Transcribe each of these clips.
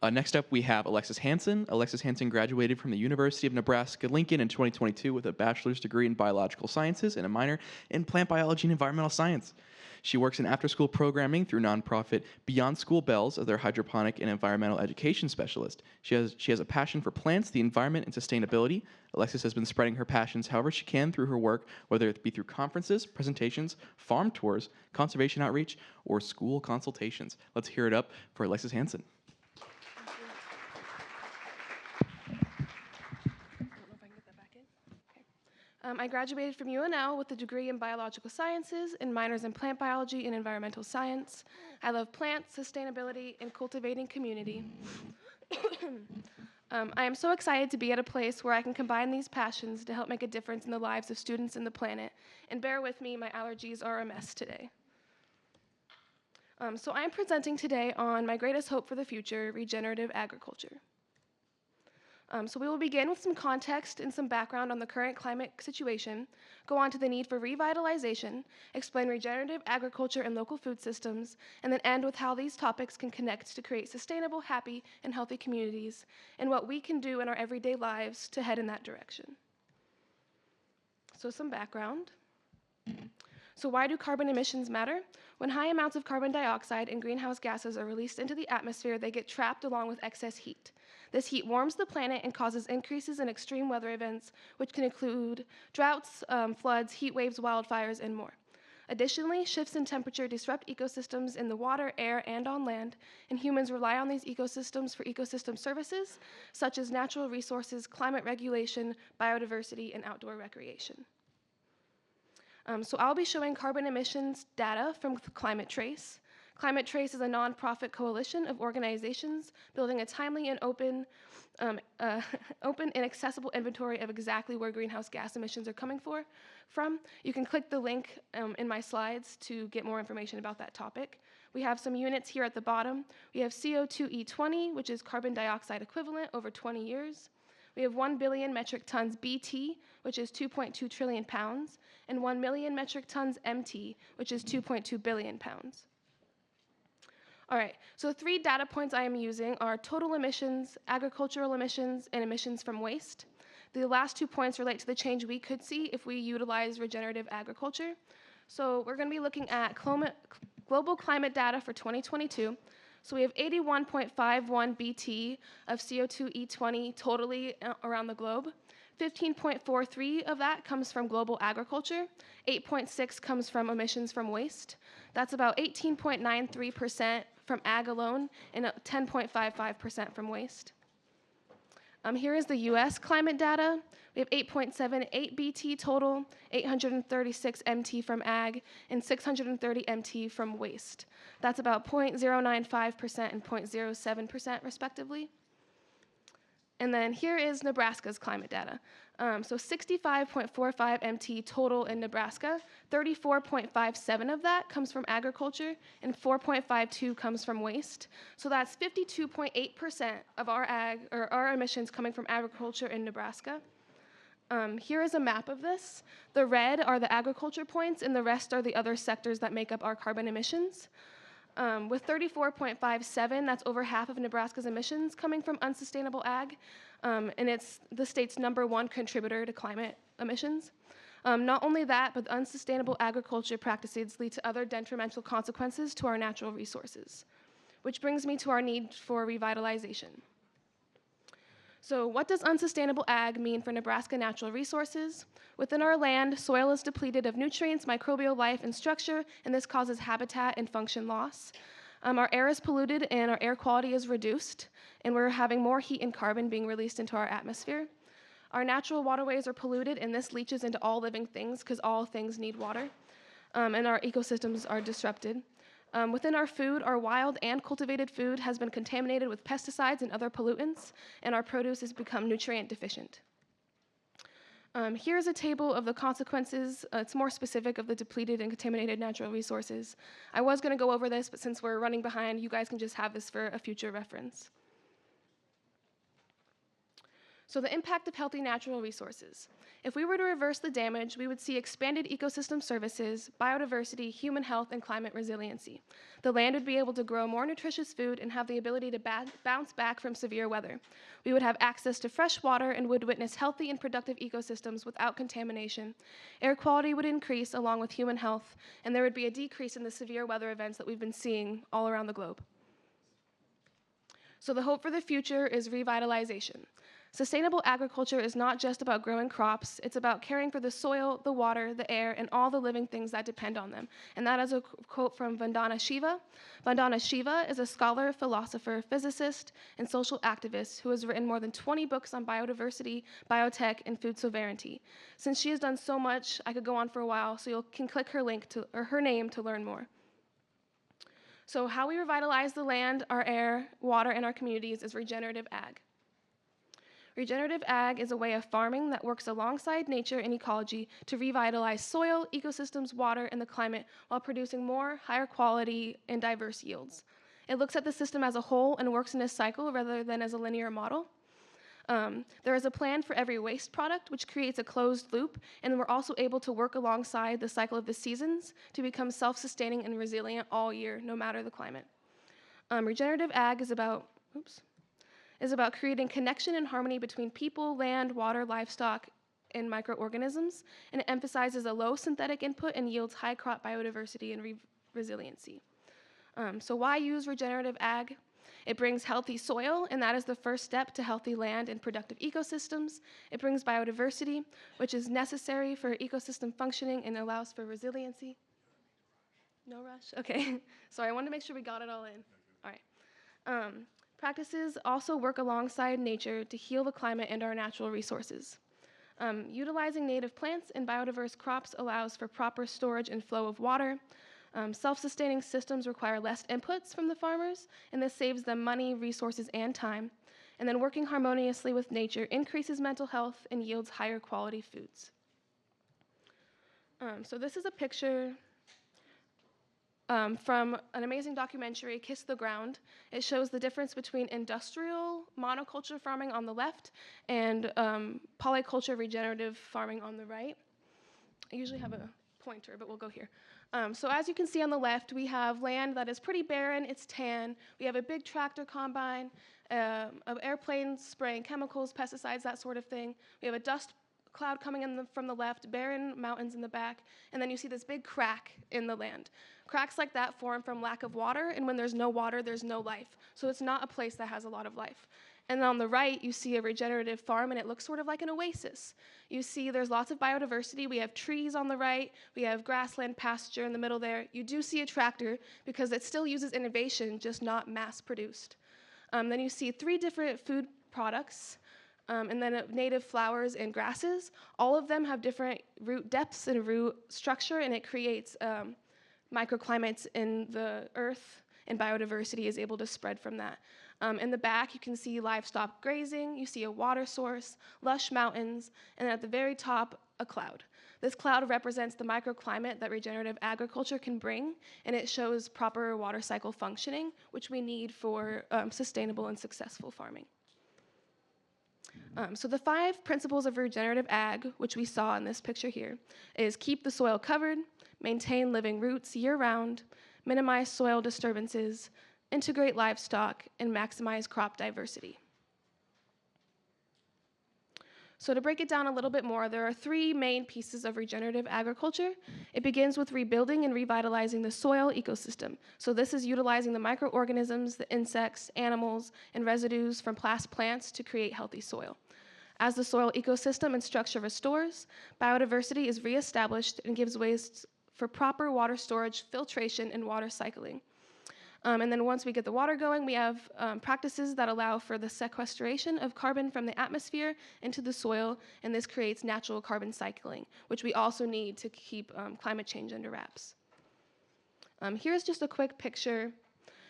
Next up, we have Alexus Hansen. Alexus Hansen graduated from the University of Nebraska-Lincoln in 2022 with a bachelor's degree in biological sciences and a minor in plant biology and environmental science. She works in after-school programming through nonprofit Beyond School Bells as their hydroponic and environmental education specialist. She has a passion for plants, the environment, and sustainability. Alexus has been spreading her passions however she can through her work, whether it be through conferences, presentations, farm tours, conservation outreach, or school consultations. Let's hear it up for Alexus Hansen. I graduated from UNL with a degree in biological sciences and minors in plant biology and environmental science. I love plants, sustainability, and cultivating community. I am so excited to be at a place where I can combine these passions to help make a difference in the lives of students and the planet. And bear with me, my allergies are a mess today. So I am presenting today on my greatest hope for the future, regenerative agriculture. So we will begin with some context and some background on the current climate situation, go on to the need for revitalization, explain regenerative agriculture and local food systems, and then end with how these topics can connect to create sustainable, happy, and healthy communities, and what we can do in our everyday lives to head in that direction. So some background. So why do carbon emissions matter? When high amounts of carbon dioxide and greenhouse gases are released into the atmosphere, they get trapped along with excess heat. This heat warms the planet and causes increases in extreme weather events, which can include droughts, floods, heat waves, wildfires, and more. Additionally, shifts in temperature disrupt ecosystems in the water, air, and on land, and humans rely on these ecosystems for ecosystem services, such as natural resources, climate regulation, biodiversity, and outdoor recreation. So I'll be showing carbon emissions data from Climate Trace. Climate Trace is a nonprofit coalition of organizations building a timely and open and accessible inventory of exactly where greenhouse gas emissions are coming from. You can click the link in my slides to get more information about that topic. We have some units here at the bottom. We have CO2e20, which is carbon dioxide equivalent over 20 years. We have 1 billion metric tons BT, which is 2.2 trillion pounds, and 1 million metric tons MT, which is 2.2 billion pounds. All right, so the 3 data points I am using are total emissions, agricultural emissions, and emissions from waste. The last 2 points relate to the change we could see if we utilize regenerative agriculture. So we're going to be looking at global climate data for 2022. So we have 81.51 BT of CO2e20 totally around the globe. 15.43 of that comes from global agriculture. 8.6 comes from emissions from waste. That's about 18.93% from ag alone and 10.55% from waste. Here is the US climate data. We have 8.78 BT total, 836 MT from ag, and 630 MT from waste. That's about 0.095% and 0.07% respectively. And then here is Nebraska's climate data. So 65.45 MT total in Nebraska, 34.57 of that comes from agriculture, and 4.52 comes from waste. So that's 52.8% of our emissions coming from agriculture in Nebraska. Here is a map of this. The red are the agriculture points, and the rest are the other sectors that make up our carbon emissions. With 34.57, that's over half of Nebraska's emissions coming from unsustainable ag, and it's the state's #1 contributor to climate emissions. Not only that, but the unsustainable agriculture practices lead to other detrimental consequences to our natural resources, which brings me to our need for revitalization. So what does unsustainable ag mean for Nebraska natural resources? Within our land, soil is depleted of nutrients, microbial life, and structure, and this causes habitat and function loss. Our air is polluted and our air quality is reduced, and we're having more heat and carbon being released into our atmosphere. Our natural waterways are polluted, and this leaches into all living things because all things need water, and our ecosystems are disrupted. Within our food, our wild and cultivated food has been contaminated with pesticides and other pollutants, and our produce has become nutrient deficient. Here's a table of the consequences. It's more specific of the depleted and contaminated natural resources. I was going to go over this, but since we're running behind, you guys can just have this for a future reference. So the impact of healthy natural resources. If we were to reverse the damage, we would see expanded ecosystem services, biodiversity, human health, and climate resiliency. The land would be able to grow more nutritious food and have the ability to bounce back from severe weather. We would have access to fresh water and would witness healthy and productive ecosystems without contamination. Air quality would increase along with human health, and there would be a decrease in the severe weather events that we've been seeing all around the globe. So the hope for the future is revitalization. Sustainable agriculture is not just about growing crops, it's about caring for the soil, the water, the air, and all the living things that depend on them. And that is a quote from Vandana Shiva. Vandana Shiva is a scholar, philosopher, physicist, and social activist who has written more than 20 books on biodiversity, biotech, and food sovereignty. Since she has done so much, I could go on for a while, so you can click her link or her name to learn more. So how we revitalize the land, our air, water, and our communities is regenerative ag. Regenerative ag is a way of farming that works alongside nature and ecology to revitalize soil, ecosystems, water, and the climate while producing more, higher quality, and diverse yields. It looks at the system as a whole and works in a cycle rather than as a linear model. There is a plan for every waste product, which creates a closed loop, and we're also able to work alongside the cycle of the seasons to become self-sustaining and resilient all year, no matter the climate. Regenerative ag is about creating connection and harmony between people, land, water, livestock, and microorganisms, and it emphasizes a low synthetic input and yields high crop biodiversity and resiliency. So why use regenerative ag? It brings healthy soil, and that is the first step to healthy land and productive ecosystems. It brings biodiversity, which is necessary for ecosystem functioning and allows for resiliency. No rush? Okay. Sorry, I wanted to make sure we got it all in. All right. Practices also work alongside nature to heal the climate and our natural resources. Utilizing native plants and biodiverse crops allows for proper storage and flow of water. Self-sustaining systems require less inputs from the farmers, and this saves them money, resources, and time. And then working harmoniously with nature increases mental health and yields higher quality foods. So this is a picture from an amazing documentary, Kiss the Ground. It shows the difference between industrial monoculture farming on the left and polyculture regenerative farming on the right. I usually have a pointer, but we'll go here. So as you can see on the left, we have land that is pretty barren, it's tan. We have a big tractor combine, of airplanes spraying chemicals, pesticides, that sort of thing. We have a dust cloud coming in from the left, barren mountains in the back, and then you see this big crack in the land. Cracks like that form from lack of water, and when there's no water, there's no life. So it's not a place that has a lot of life. And on the right, you see a regenerative farm, and it looks sort of like an oasis. You see there's lots of biodiversity. We have trees on the right. We have grassland, pasture in the middle there. You do see a tractor because it still uses innovation, just not mass-produced. Then you see 3 different food products, and then native flowers and grasses. All of them have different root depths and root structure, and it creates microclimates in the earth, and biodiversity is able to spread from that. In the back, you can see livestock grazing, you see a water source, lush mountains, and at the very top, a cloud. This cloud represents the microclimate that regenerative agriculture can bring, and it shows proper water cycle functioning, which we need for sustainable and successful farming. So the 5 principles of regenerative ag, which we saw in this picture here, is keep the soil covered, maintain living roots year-round, minimize soil disturbances, integrate livestock, and maximize crop diversity. So to break it down a little bit more, there are 3 main pieces of regenerative agriculture. It begins with rebuilding and revitalizing the soil ecosystem. So this is utilizing the microorganisms, the insects, animals, and residues from past plants to create healthy soil. As the soil ecosystem and structure restores, biodiversity is reestablished and gives ways for proper water storage, filtration, and water cycling. And then once we get the water going, we have practices that allow for the sequestration of carbon from the atmosphere into the soil, and this creates natural carbon cycling, which we also need to keep climate change under wraps. Here's just a quick picture.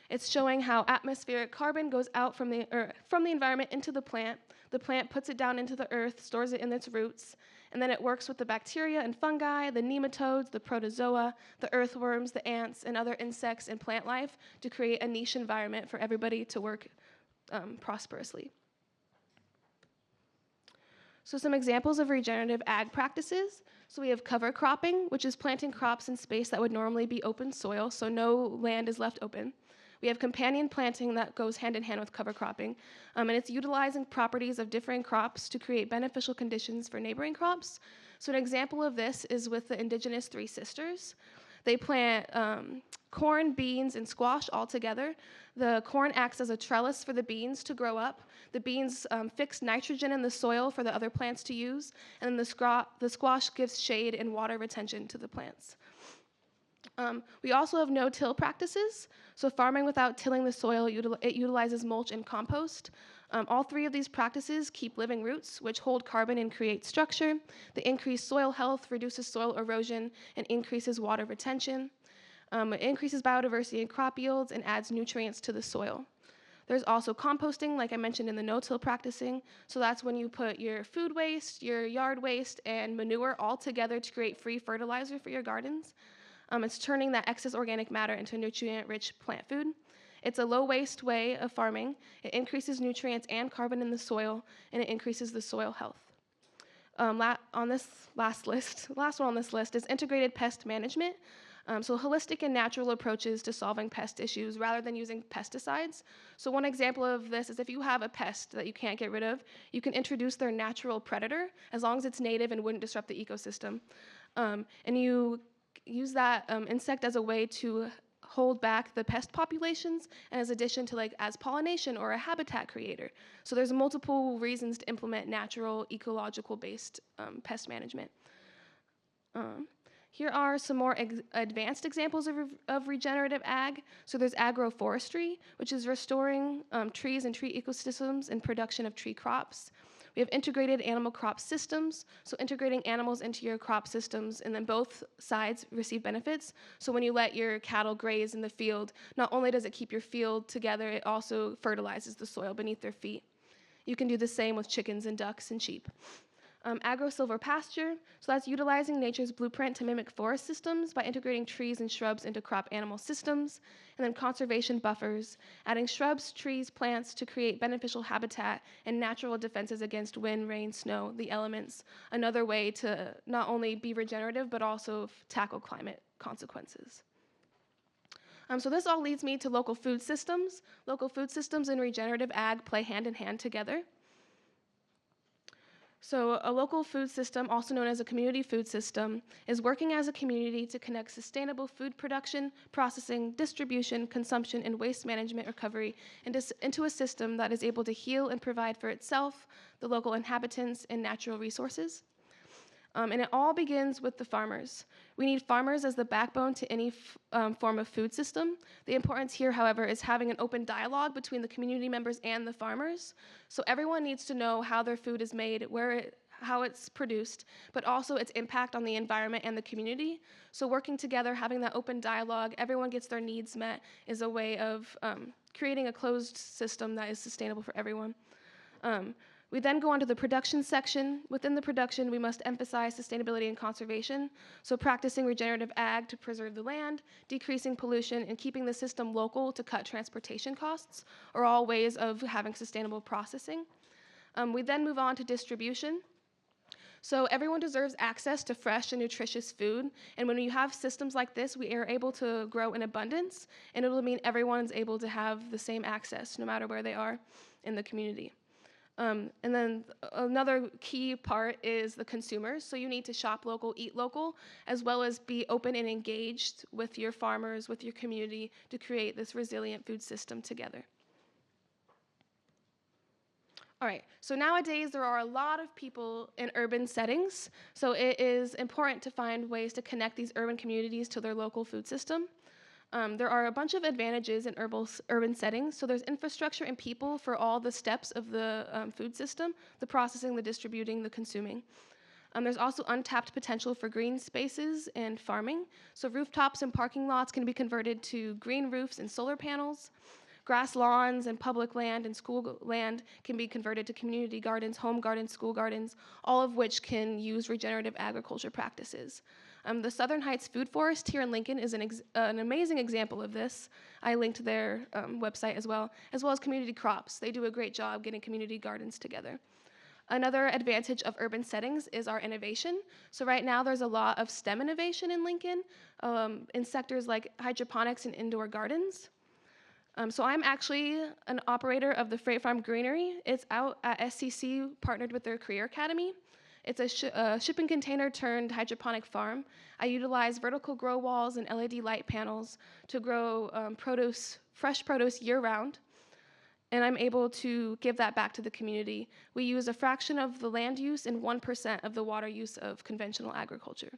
It's showing how atmospheric carbon goes out from the environment into the plant. The plant puts it down into the earth, stores it in its roots, and then it works with the bacteria and fungi, the nematodes, the protozoa, the earthworms, the ants, and other insects and plant life to create a niche environment for everybody to work prosperously. So some examples of regenerative ag practices. So we have cover cropping, which is planting crops in space that would normally be open soil, so no land is left open. We have companion planting that goes hand in hand with cover cropping, and it's utilizing properties of differing crops to create beneficial conditions for neighboring crops. So an example of this is with the indigenous Three Sisters. They plant corn, beans, and squash all together. The corn acts as a trellis for the beans to grow up. The beans fix nitrogen in the soil for the other plants to use, and then the squash gives shade and water retention to the plants. We also have no-till practices. So farming without tilling the soil, it utilizes mulch and compost. All three of these practices keep living roots, which hold carbon and create structure. They increase soil health, reduces soil erosion, and increases water retention. It increases biodiversity and crop yields and adds nutrients to the soil. There's also composting, like I mentioned in the no-till practicing. So that's when you put your food waste, your yard waste, and manure all together to create free fertilizer for your gardens. It's turning that excess organic matter into nutrient-rich plant food. It's a low-waste way of farming. It increases nutrients and carbon in the soil, and it increases the soil health. On this last one on this list is integrated pest management. So holistic and natural approaches to solving pest issues rather than using pesticides. So one example of this is if you have a pest that you can't get rid of, you can introduce their natural predator as long as it's native and wouldn't disrupt the ecosystem. And you use that insect as a way to hold back the pest populations and as addition to as pollination or a habitat creator. So there's multiple reasons to implement natural ecological based pest management. Here are some more advanced examples of regenerative ag. So there's agroforestry, which is restoring trees and tree ecosystems and production of tree crops. We have integrated animal crop systems, so integrating animals into your crop systems, and then both sides receive benefits. So when you let your cattle graze in the field, not only does it keep your field together, it also fertilizes the soil beneath their feet. You can do the same with chickens and ducks and sheep. Agro-silvopasture, so that's utilizing nature's blueprint to mimic forest systems by integrating trees and shrubs into crop animal systems, and then conservation buffers, adding shrubs, trees, plants to create beneficial habitat and natural defenses against wind, rain, snow, the elements, another way to not only be regenerative but also tackle climate consequences. So this all leads me to local food systems. Local food systems and regenerative ag play hand in hand together. So a local food system, also known as a community food system, is working as a community to connect sustainable food production, processing, distribution, consumption, and waste management recovery into a system that is able to heal and provide for itself, the local inhabitants, and natural resources. And it all begins with the farmers. We need farmers as the backbone to any form of food system. The importance here, however, is having an open dialogue between the community members and the farmers. So everyone needs to know how their food is made, how it's produced, but also its impact on the environment and the community. So working together, having that open dialogue, everyone gets their needs met, is a way of creating a closed system that is sustainable for everyone. We then go on to the production section. Within the production, we must emphasize sustainability and conservation, so practicing regenerative ag to preserve the land, decreasing pollution, and keeping the system local to cut transportation costs are all ways of having sustainable processing. We then move on to distribution. So everyone deserves access to fresh and nutritious food, and when you have systems like this, we are able to grow in abundance, and it'll mean everyone's able to have the same access no matter where they are in the community. And then another key part is the consumers. So you need to shop local, eat local, as well as be open and engaged with your farmers, with your community to create this resilient food system together. All right, so nowadays there are a lot of people in urban settings, so it is important to find ways to connect these urban communities to their local food system. There are a bunch of advantages in urban settings. So there's infrastructure and people for all the steps of the food system, the processing, the distributing, the consuming. There's also untapped potential for green spaces and farming. So rooftops and parking lots can be converted to green roofs and solar panels. Grass lawns and public land and school land can be converted to community gardens, home gardens, school gardens, all of which can use regenerative agriculture practices. The Southern Heights Food Forest here in Lincoln is an amazing example of this. I linked their website as well as Community Crops. They do a great job getting community gardens together. Another advantage of urban settings is our innovation. So right now there's a lot of STEM innovation in Lincoln in sectors like hydroponics and indoor gardens. So I'm actually an operator of the Freight Farm Greenery. It's out at SCC, partnered with their Career Academy. It's a shipping container turned hydroponic farm. I utilize vertical grow walls and LED light panels to grow fresh produce year-round, and I'm able to give that back to the community. We use a fraction of the land use and 1% of the water use of conventional agriculture.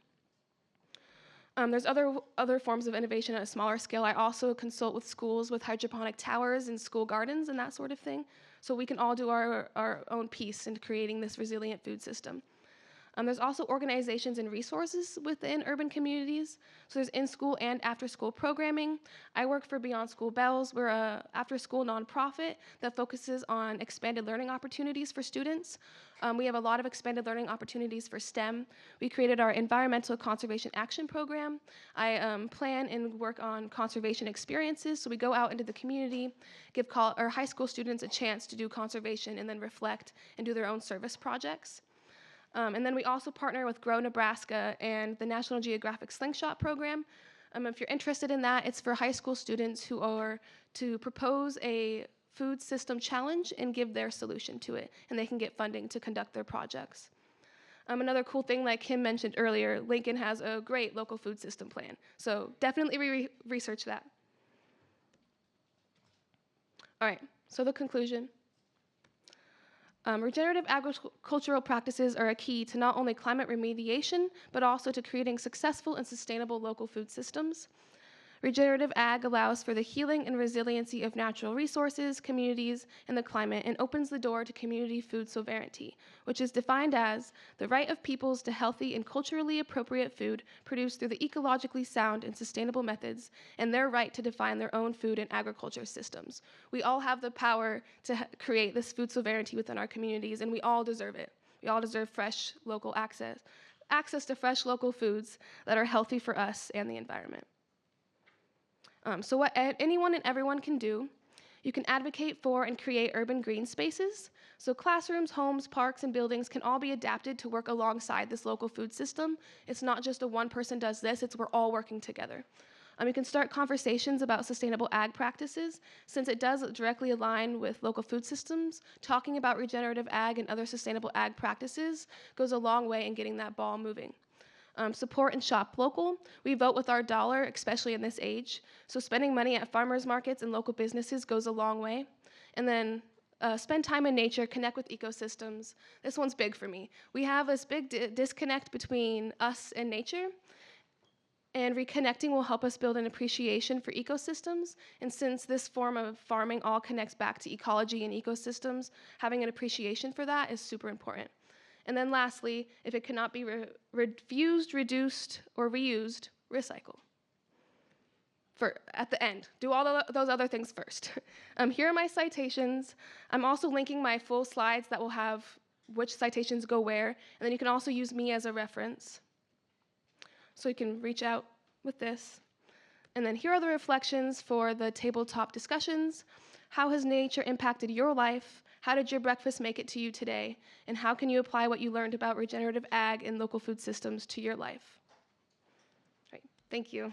There's other forms of innovation at a smaller scale. I also consult with schools with hydroponic towers and school gardens and that sort of thing. So we can all do our own piece in creating this resilient food system. There's also organizations and resources within urban communities. So there's in-school and after-school programming. I work for Beyond School Bells. We're an after-school nonprofit that focuses on expanded learning opportunities for students. We have a lot of expanded learning opportunities for STEM. We created our Environmental Conservation Action Program. I plan and work on conservation experiences. So we go out into the community, give our high school students a chance to do conservation and then reflect and do their own service projects. And then we also partner with Grow Nebraska and the National Geographic Slingshot program. If you're interested in that, it's for high school students who are to propose a food system challenge and give their solution to it, and they can get funding to conduct their projects. Another cool thing, like Kim mentioned earlier, Lincoln has a great local food system plan, so definitely research that. All right, so the conclusion. Regenerative agricultural practices are a key to not only climate remediation, but also to creating successful and sustainable local food systems. Regenerative ag allows for the healing and resiliency of natural resources, communities, and the climate, and opens the door to community food sovereignty, which is defined as the right of peoples to healthy and culturally appropriate food produced through the ecologically sound and sustainable methods, and their right to define their own food and agriculture systems. We all have the power to create this food sovereignty within our communities, and we all deserve it. We all deserve fresh local access to fresh local foods that are healthy for us and the environment. So what anyone and everyone can do, you can advocate for and create urban green spaces. So classrooms, homes, parks, and buildings can all be adapted to work alongside this local food system. It's not just a one person does this, it's we're all working together. You can start conversations about sustainable ag practices. Since it does directly align with local food systems, talking about regenerative ag and other sustainable ag practices goes a long way in getting that ball moving. Support and shop local. We vote with our dollar, especially in this age. So spending money at farmers markets and local businesses goes a long way. And then spend time in nature, connect with ecosystems. This one's big for me. We have this big disconnect between us and nature, and reconnecting will help us build an appreciation for ecosystems. And since this form of farming all connects back to ecology and ecosystems, having an appreciation for that is super important. And then lastly, if it cannot be refused, reduced, or reused, recycle. At the end, do all those other things first. Here are my citations. I'm also linking my full slides that will have which citations go where, and then you can also use me as a reference. So you can reach out with this. And then here are the reflections for the tabletop discussions. How has nature impacted your life? How did your breakfast make it to you today? And how can you apply what you learned about regenerative ag and local food systems to your life? All right, thank you.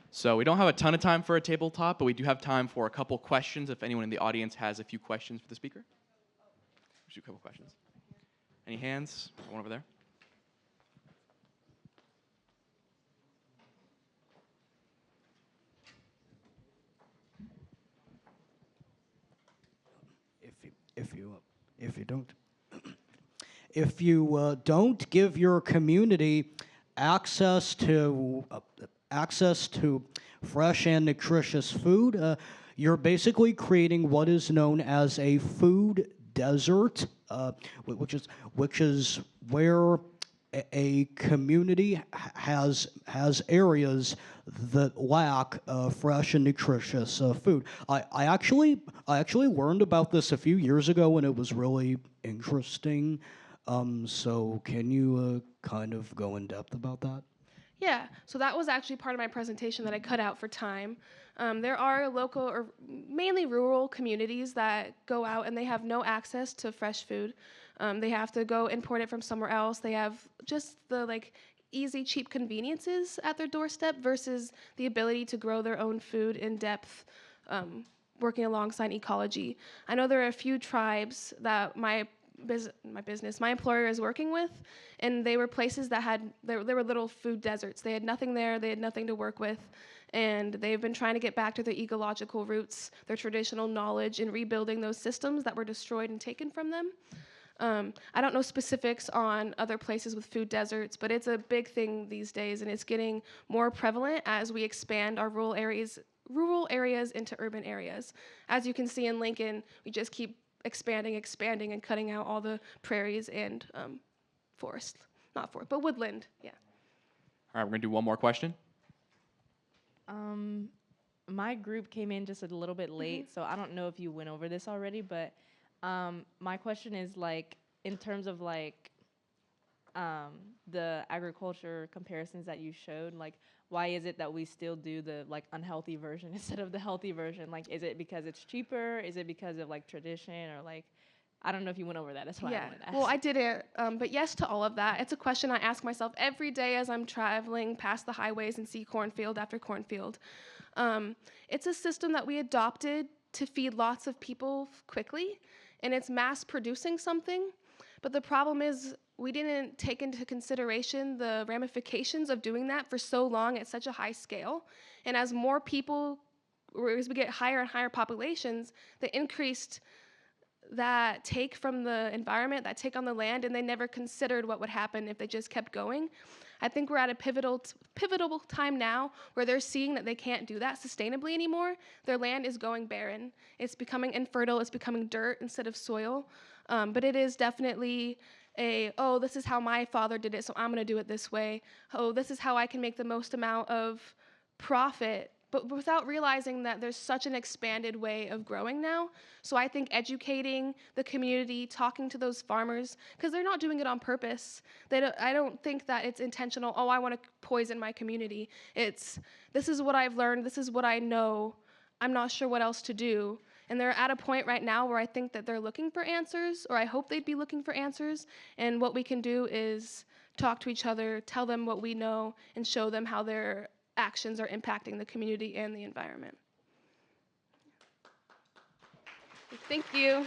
So we don't have a ton of time for a tabletop, but we do have time for a couple questions if anyone in the audience has a few questions for the speaker. Just a couple questions. Any hands? One over there. If you don't give your community access to fresh and nutritious food, you're basically creating what is known as a food desert, which is where a community has areas that lack fresh and nutritious food. I actually learned about this a few years ago, and it was really interesting. So can you kind of go in depth about that? Yeah, so that was actually part of my presentation that I cut out for time. There are local or mainly rural communities that go out and they have no access to fresh food. They have to go import it from somewhere else. They have just the easy, cheap conveniences at their doorstep versus the ability to grow their own food in depth, working alongside ecology. I know there are a few tribes that my employer is working with, and they were places that had there were little food deserts. They had nothing there. They had nothing to work with, and they've been trying to get back to their ecological roots, their traditional knowledge, and rebuilding those systems that were destroyed and taken from them. I don't know specifics on other places with food deserts, but it's a big thing these days, and it's getting more prevalent as we expand our rural areas into urban areas. As you can see in Lincoln, we just keep expanding, and cutting out all the prairies and forest. Not forest, but woodland, yeah. All right, we're going to do one more question. My group came in just a little bit late, so I don't know if you went over this already, but my question is, like, in terms of, like, the agriculture comparisons that you showed, like, why is it that we still do the, like, unhealthy version instead of the healthy version? Like, is it because it's cheaper? Is it because of, like, tradition? Or, like, I don't know if you went over that. That's why I wanted to ask. Well, I didn't, but yes to all of that. It's a question I ask myself every day as I'm traveling past the highways and see cornfield after cornfield. It's a system that we adopted to feed lots of people quickly, and it's mass producing something. But the problem is we didn't take into consideration the ramifications of doing that for so long at such a high scale. And as more people, or as we get higher and higher populations, the increased that take from the environment, that take on the land, and they never considered what would happen if they just kept going. I think we're at a pivotal time now where they're seeing that they can't do that sustainably anymore. Their land is going barren. It's becoming infertile. It's becoming dirt instead of soil. But it is definitely this is how my father did it, so I'm going to do it this way. Oh, this is how I can make the most amount of profit, but without realizing that there's such an expanded way of growing now. So I think educating the community, talking to those farmers, because they're not doing it on purpose. I don't think that it's intentional, I want to poison my community. It's, this is what I've learned, this is what I know, I'm not sure what else to do. And they're at a point right now where I think that they're looking for answers, or I hope they'd be looking for answers. And what we can do is talk to each other, tell them what we know, and show them how their actions are impacting the community and the environment. Thank you.